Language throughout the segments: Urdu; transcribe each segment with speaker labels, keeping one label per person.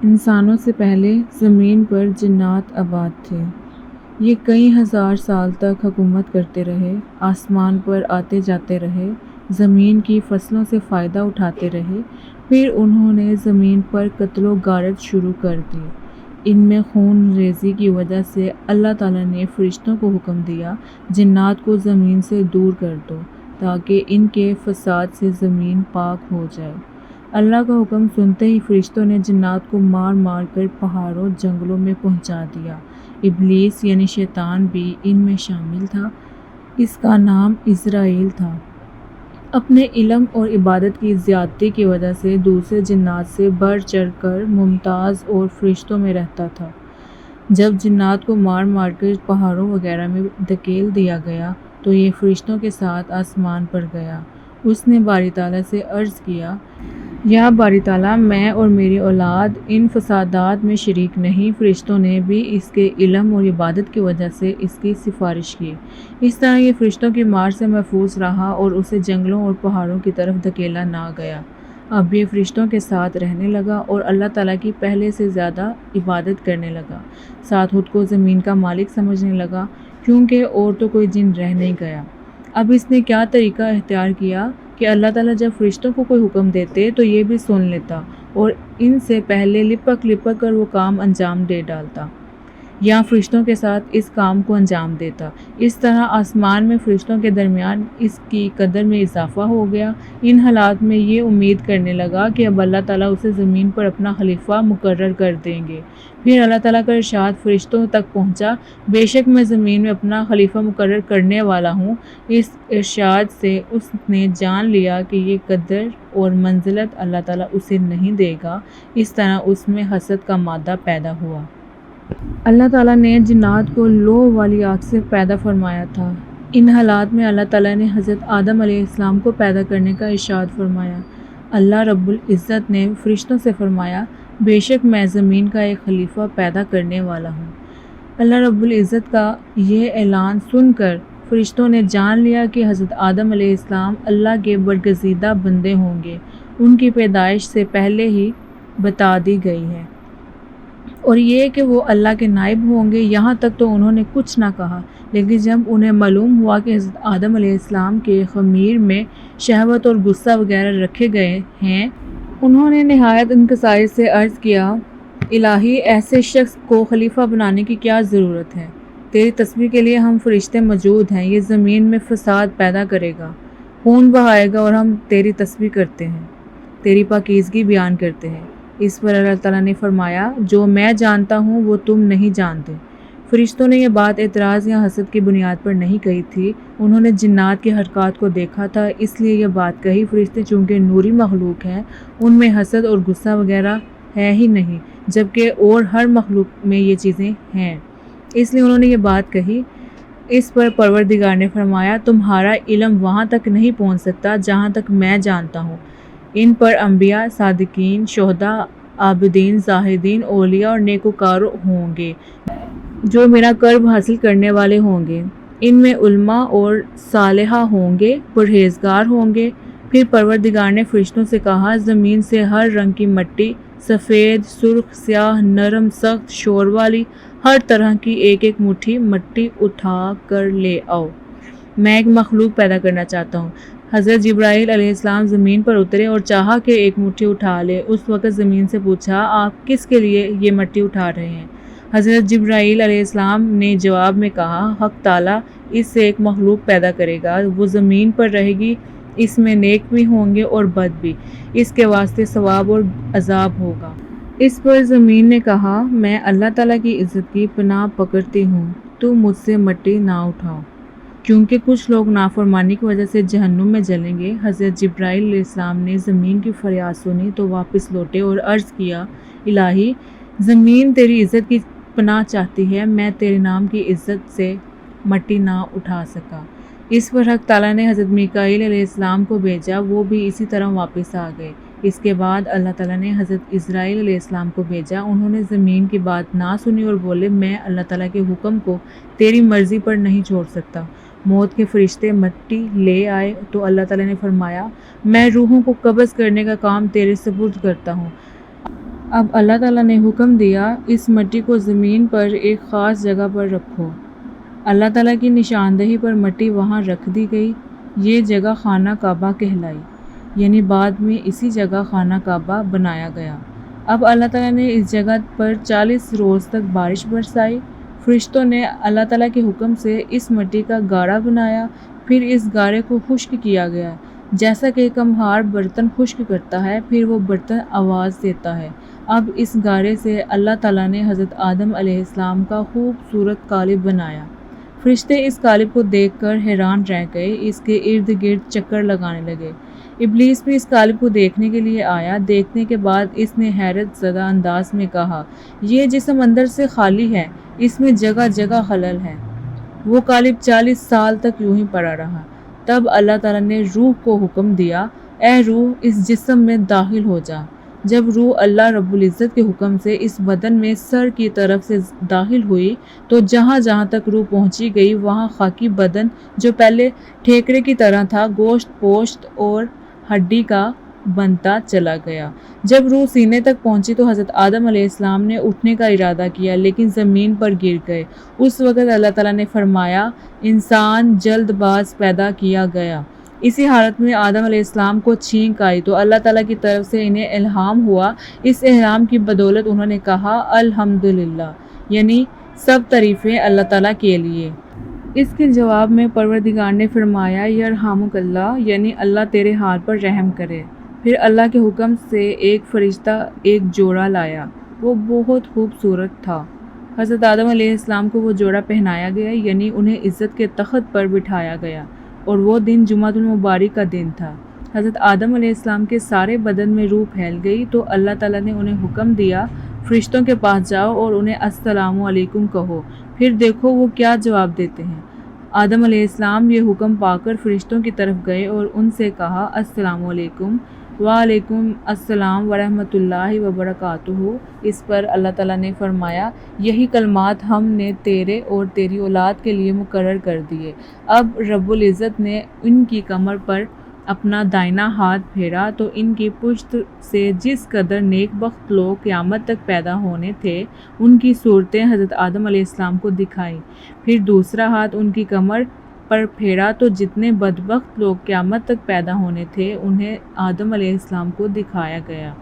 Speaker 1: انسانوں سے پہلے زمین پر جنات آباد تھے۔ یہ کئی ہزار سال تک حکومت کرتے رہے، آسمان پر آتے جاتے رہے، زمین کی فصلوں سے فائدہ اٹھاتے رہے۔ پھر انہوں نے زمین پر قتل و غارت شروع کر دی۔ ان میں خون ریزی کی وجہ سے اللہ تعالیٰ نے فرشتوں کو حکم دیا جنات کو زمین سے دور کر دو تاکہ ان کے فساد سے زمین پاک ہو جائے۔ اللہ کا حکم سنتے ہی فرشتوں نے جنات کو مار مار کر پہاڑوں جنگلوں میں پہنچا دیا۔ ابلیس یعنی شیطان بھی ان میں شامل تھا۔ اس کا نام اسرائیل تھا۔ اپنے علم اور عبادت کی زیادتی کی وجہ سے دوسرے جنات سے بڑھ چڑھ کر ممتاز اور فرشتوں میں رہتا تھا۔ جب جنات کو مار مار کر پہاڑوں وغیرہ میں دھکیل دیا گیا تو یہ فرشتوں کے ساتھ آسمان پر گیا۔ اس نے باری تعالیٰ سے عرض کیا، یا باری تعالیٰ، میں اور میری اولاد ان فسادات میں شریک نہیں۔ فرشتوں نے بھی اس کے علم اور عبادت کی وجہ سے اس کی سفارش کی۔ اس طرح یہ فرشتوں کی مار سے محفوظ رہا اور اسے جنگلوں اور پہاڑوں کی طرف دھکیلا نہ گیا۔ اب یہ فرشتوں کے ساتھ رہنے لگا اور اللہ تعالیٰ کی پہلے سے زیادہ عبادت کرنے لگا۔ ساتھ خود کو زمین کا مالک سمجھنے لگا، کیونکہ اور تو کوئی جن رہ نہیں گیا۔ اب اس نے کیا طریقہ اختیار کیا کہ اللہ تعالیٰ جب فرشتوں کو کوئی حکم دیتے تو یہ بھی سن لیتا اور ان سے پہلے لپک لپک کر وہ کام انجام دے ڈالتا یا فرشتوں کے ساتھ اس کام کو انجام دیتا۔ اس طرح آسمان میں فرشتوں کے درمیان اس کی قدر میں اضافہ ہو گیا۔ ان حالات میں یہ امید کرنے لگا کہ اب اللہ تعالیٰ اسے زمین پر اپنا خلیفہ مقرر کر دیں گے۔ پھر اللہ تعالیٰ کا ارشاد فرشتوں تک پہنچا، بے شک میں زمین میں اپنا خلیفہ مقرر کرنے والا ہوں۔ اس ارشاد سے اس نے جان لیا کہ یہ قدر اور منزلت اللہ تعالیٰ اسے نہیں دے گا۔ اس طرح اس میں حسد کا مادہ پیدا ہوا۔ اللہ تعالیٰ نے جنات کو لوح والی آگ سے پیدا فرمایا تھا۔ ان حالات میں اللہ تعالیٰ نے حضرت آدم علیہ السلام کو پیدا کرنے کا ارشاد فرمایا۔ اللہ رب العزت نے فرشتوں سے فرمایا، بے شک میں زمین کا ایک خلیفہ پیدا کرنے والا ہوں۔ اللہ رب العزت کا یہ اعلان سن کر فرشتوں نے جان لیا کہ حضرت آدم علیہ السلام اللہ کے برگزیدہ بندے ہوں گے۔ ان کی پیدائش سے پہلے ہی بتا دی گئی ہے، اور یہ کہ وہ اللہ کے نائب ہوں گے۔ یہاں تک تو انہوں نے کچھ نہ کہا، لیکن جب انہیں معلوم ہوا کہ حضرت آدم علیہ السلام کے خمیر میں شہوت اور غصہ وغیرہ رکھے گئے ہیں، انہوں نے نہایت انکساری سے عرض کیا، الہی، ایسے شخص کو خلیفہ بنانے کی کیا ضرورت ہے؟ تیری تسبیح کے لیے ہم فرشتے موجود ہیں۔ یہ زمین میں فساد پیدا کرے گا، خون بہائے گا، اور ہم تیری تسبیح کرتے ہیں، تیری پاکیزگی بیان کرتے ہیں۔ اس پر اللہ تعالیٰ نے فرمایا، جو میں جانتا ہوں وہ تم نہیں جانتے۔ فرشتوں نے یہ بات اعتراض یا حسد کی بنیاد پر نہیں کہی تھی، انہوں نے جنات کی حرکات کو دیکھا تھا، اس لیے یہ بات کہی۔ فرشتے چونکہ نوری مخلوق ہیں، ان میں حسد اور غصہ وغیرہ ہے ہی نہیں، جبکہ اور ہر مخلوق میں یہ چیزیں ہیں، اس لیے انہوں نے یہ بات کہی۔ اس پر پروردگار نے فرمایا، تمہارا علم وہاں تک نہیں پہنچ سکتا جہاں تک میں جانتا ہوں۔ ان پر انبیاء، صادقین، شہداء، عابدین، زاہدین، اولیاء اور نیکوکار ہوں گے جو میرا قرب حاصل کرنے والے ہوں گے۔ ان میں علماء اور صالحہ ہوں گے، پرہیزگار ہوں گے۔ پھر پروردگار نے فرشتوں سے کہا، زمین سے ہر رنگ کی مٹی، سفید، سرخ، سیاہ، نرم، سخت، شور والی، ہر طرح کی ایک ایک مٹھی مٹی اٹھا کر لے آؤ، میں ایک مخلوق پیدا کرنا چاہتا ہوں۔ حضرت جبرائیل علیہ السلام زمین پر اترے اور چاہا کہ ایک مٹھی اٹھا لے۔ اس وقت زمین سے پوچھا، آپ کس کے لیے یہ مٹی اٹھا رہے ہیں؟ حضرت جبرائیل علیہ السلام نے جواب میں کہا، حق تعالیٰ اس سے ایک مخلوق پیدا کرے گا، وہ زمین پر رہے گی، اس میں نیک بھی ہوں گے اور بد بھی، اس کے واسطے ثواب اور عذاب ہوگا۔ اس پر زمین نے کہا، میں اللہ تعالیٰ کی عزت کی پناہ پکڑتی ہوں، تو مجھ سے مٹی نہ اٹھاؤ، کیونکہ کچھ لوگ نافرمانی کی وجہ سے جہنم میں جلیں گے۔ حضرت جبرائیل علیہ السلام نے زمین کی فریاد سنی تو واپس لوٹے اور عرض کیا، الہی، زمین تیری عزت کی پناہ چاہتی ہے، میں تیرے نام کی عزت سے مٹی نہ اٹھا سکا۔ اس پر حق تعالیٰ نے حضرت میکائیل علیہ السلام کو بھیجا، وہ بھی اسی طرح واپس آ گئے۔ اس کے بعد اللہ تعالیٰ نے حضرت اسرائیل علیہ السلام کو بھیجا، انہوں نے زمین کی بات نہ سنی اور بولے، میں اللہ تعالیٰ کے حکم کو تیری مرضی پر نہیں چھوڑ سکتا۔ موت کے فرشتے مٹی لے آئے تو اللہ تعالیٰ نے فرمایا، میں روحوں کو قبض کرنے کا کام تیرے سپرد کرتا ہوں۔ اب اللہ تعالیٰ نے حکم دیا اس مٹی کو زمین پر ایک خاص جگہ پر رکھو۔ اللہ تعالیٰ کی نشاندہی پر مٹی وہاں رکھ دی گئی۔ یہ جگہ خانہ کعبہ کہلائی، یعنی بعد میں اسی جگہ خانہ کعبہ بنایا گیا۔ اب اللہ تعالیٰ نے اس جگہ پر 40 روز تک بارش برسائی۔ فرشتوں نے اللہ تعالیٰ کے حکم سے اس مٹی کا گاڑا بنایا، پھر اس گارے کو خشک کیا گیا، جیسا کہ کمہار برتن خشک کرتا ہے، پھر وہ برتن آواز دیتا ہے۔ اب اس گارے سے اللہ تعالیٰ نے حضرت آدم علیہ السلام کا خوبصورت قالب بنایا۔ فرشتے اس قالب کو دیکھ کر حیران رہ گئے، اس کے ارد گرد چکر لگانے لگے۔ ابلیس بھی اس قالب کو دیکھنے کے لیے آیا۔ دیکھنے کے بعد اس نے حیرت زدہ انداز میں کہا، یہ جسم اندر سے خالی ہے، اس میں جگہ جگہ خلل ہے۔ وہ قالب 40 سال تک یوں ہی پڑا رہا۔ تب اللہ تعالیٰ نے روح کو حکم دیا، اے روح اس جسم میں داخل ہو جا۔ جب روح اللہ رب العزت کے حکم سے اس بدن میں سر کی طرف سے داخل ہوئی تو جہاں جہاں تک روح پہنچی گئی وہاں خاکی بدن جو پہلے ٹھیکرے کی طرح تھا گوشت پوشت اور ہڈی کا بنتا چلا گیا۔ جب روح سینے تک پہنچی تو حضرت آدم علیہ السلام نے اٹھنے کا ارادہ کیا لیکن زمین پر گر گئے۔ اس وقت اللہ تعالیٰ نے فرمایا، انسان جلد باز پیدا کیا گیا۔ اسی حالت میں آدم علیہ السلام کو چھینک آئی تو اللہ تعالیٰ کی طرف سے انہیں الہام ہوا۔ اس الہام کی بدولت انہوں نے کہا الحمدللہ، یعنی سب تعریفیں اللہ تعالیٰ کے لیے۔ اس کے جواب میں پروردگار نے فرمایا یرحمک اللہ، یعنی اللہ تیرے حال پر رحم کرے۔ پھر اللہ کے حکم سے ایک فرشتہ ایک جوڑا لایا، وہ بہت خوبصورت تھا۔ حضرت آدم علیہ السلام کو وہ جوڑا پہنایا گیا، یعنی انہیں عزت کے تخت پر بٹھایا گیا، اور وہ دن جمعۃ المبارک کا دن تھا۔ حضرت آدم علیہ السلام کے سارے بدن میں روح پھیل گئی تو اللہ تعالیٰ نے انہیں حکم دیا، فرشتوں کے پاس جاؤ اور انہیں السلام علیکم کہو، پھر دیکھو وہ کیا جواب دیتے ہیں۔ آدم علیہ السلام یہ حکم پا کر فرشتوں کی طرف گئے اور ان سے کہا السلام علیکم۔ وعلیکم السلام ورحمۃ اللہ وبرکاتہ۔ اس پر اللہ تعالیٰ نے فرمایا، یہی کلمات ہم نے تیرے اور تیری اولاد کے لیے مقرر کر دیے۔ اب رب العزت نے ان کی کمر پر اپنا دائنا ہاتھ پھیرا تو ان کی پشت سے جس قدر نیک بخت لوگ قیامت تک پیدا ہونے تھے ان کی صورتیں حضرت آدم علیہ السلام کو دکھائی۔ پھر دوسرا ہاتھ ان کی کمر پر پھیرا تو جتنے بدبخت لوگ قیامت تک پیدا ہونے تھے انہیں آدم علیہ السلام کو دکھایا گیا۔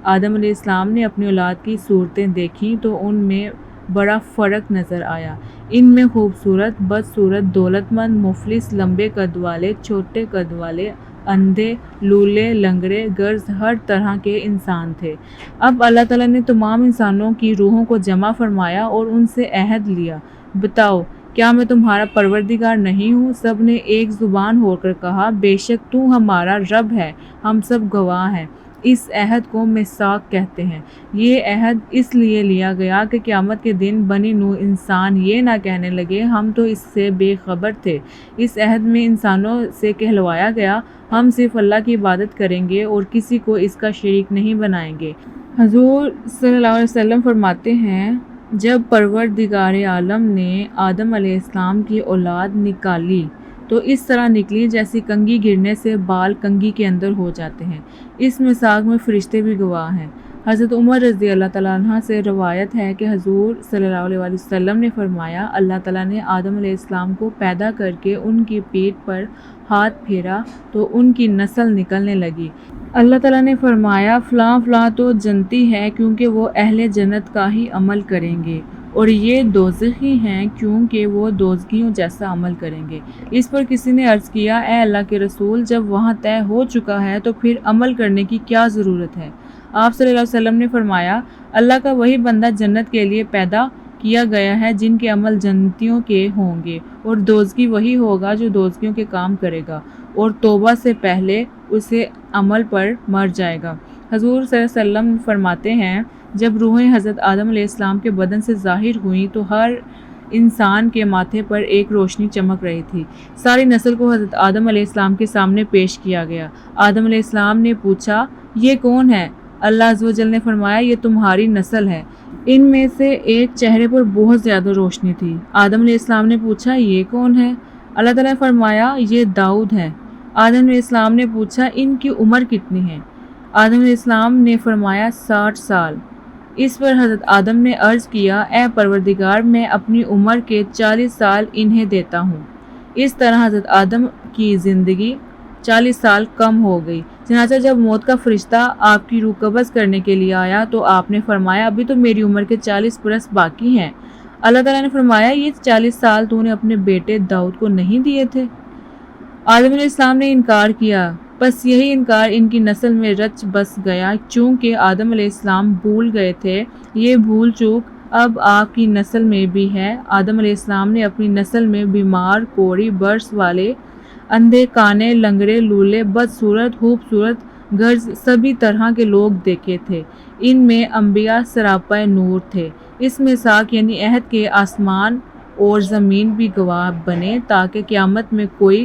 Speaker 1: آدم علیہ السلام نے اپنی اولاد کی صورتیں دیکھیں تو ان میں بڑا فرق نظر آیا۔ ان میں خوبصورت، بدصورت، دولت مند، مفلس، لمبے قد والے، چھوٹے قد والے، اندھے، لولے، لنگڑے، گرز ہر طرح کے انسان تھے۔ اب اللہ تعالیٰ نے تمام انسانوں کی روحوں کو جمع فرمایا اور ان سے عہد لیا، بتاؤ کیا میں تمہارا پروردگار نہیں ہوں؟ سب نے ایک زبان ہو کر کہا، بے شک تو ہمارا رب ہے، ہم سب گواہ ہیں۔ اس عہد کو میثاق کہتے ہیں۔ یہ عہد اس لیے لیا گیا کہ قیامت کے دن بنی نوح انسان یہ نہ کہنے لگے ہم تو اس سے بے خبر تھے۔ اس عہد میں انسانوں سے کہلوایا گیا، ہم صرف اللہ کی عبادت کریں گے اور کسی کو اس کا شریک نہیں بنائیں گے۔ حضور صلی اللہ علیہ وسلم فرماتے ہیں، جب پروردگار عالم نے آدم علیہ السلام کی اولاد نکالی تو اس طرح نکلی جیسی کنگھی گرنے سے بال کنگھی کے اندر ہو جاتے ہیں۔ اس میثاق میں فرشتے بھی گواہ ہیں۔ حضرت عمر رضی اللہ تعالیٰ عنہ سے روایت ہے کہ حضور صلی اللہ علیہ وسلم نے فرمایا، اللہ تعالیٰ نے آدم علیہ السلام کو پیدا کر کے ان کی پیٹھ پر ہاتھ پھیرا تو ان کی نسل نکلنے لگی۔ اللہ تعالیٰ نے فرمایا، فلاں فلاں تو جنتی ہے کیونکہ وہ اہل جنت کا ہی عمل کریں گے، اور یہ دوزخی ہیں کیونکہ وہ دوزخیوں جیسا عمل کریں گے۔ اس پر کسی نے عرض کیا، اے اللہ کے رسول، جب وہاں طے ہو چکا ہے تو پھر عمل کرنے کی کیا ضرورت ہے؟ آپ صلی اللہ علیہ وسلم نے فرمایا، اللہ کا وہی بندہ جنت کے لیے پیدا کیا گیا ہے جن کے عمل جنتیوں کے ہوں گے، اور دوزخی وہی ہوگا جو دوزخیوں کے کام کرے گا اور توبہ سے پہلے اسے عمل پر مر جائے گا۔ حضور صلی اللہ علیہ وسلم فرماتے ہیں، جب روحیں حضرت آدم علیہ السلام کے بدن سے ظاہر ہوئیں تو ہر انسان کے ماتھے پر ایک روشنی چمک رہی تھی۔ ساری نسل کو حضرت آدم علیہ السلام کے سامنے پیش کیا گیا۔ آدم علیہ السلام نے پوچھا، یہ کون ہے؟ اللہ عز و جل نے فرمایا، یہ تمہاری نسل ہے۔ ان میں سے ایک چہرے پر بہت زیادہ روشنی تھی۔ آدم علیہ السلام نے پوچھا، یہ کون ہے؟ اللہ تعالیٰ نے فرمایا، یہ داؤد ہے۔ آدم علیہ السلام نے پوچھا، ان کی عمر کتنی ہے؟ آدم علیہ السلام نے فرمایا 60 سال۔ اس پر حضرت آدم نے عرض کیا اے پروردگار میں اپنی عمر کے 40 سال انہیں دیتا ہوں۔ اس طرح حضرت آدم کی زندگی 40 سال کم ہو گئی۔ چنانچہ جب موت کا فرشتہ آپ کی روح قبض کرنے کے لیے آیا تو آپ نے فرمایا ابھی تو میری عمر کے 40 برس باقی ہیں۔ اللہ تعالیٰ نے فرمایا یہ 40 سال تو نے اپنے بیٹے داؤد کو نہیں دیے تھے؟ آدم علیہ السلام نے انکار کیا، بس یہی انکار ان کی نسل میں رچ بس گیا۔ چونکہ آدم علیہ السلام بھول گئے تھے، یہ بھول چوک اب آپ کی نسل میں بھی ہے۔ آدم علیہ السلام نے اپنی نسل میں بیمار، کوڑی، برس والے، اندھے، کانے، لنگڑے، لولے، بدصورت، خوبصورت، غرض سبھی طرح کے لوگ دیکھے تھے۔ ان میں انبیاء سراپا نور تھے۔ اس میثاق یعنی عہد کے آسمان اور زمین بھی گواہ بنے تاکہ قیامت میں کوئی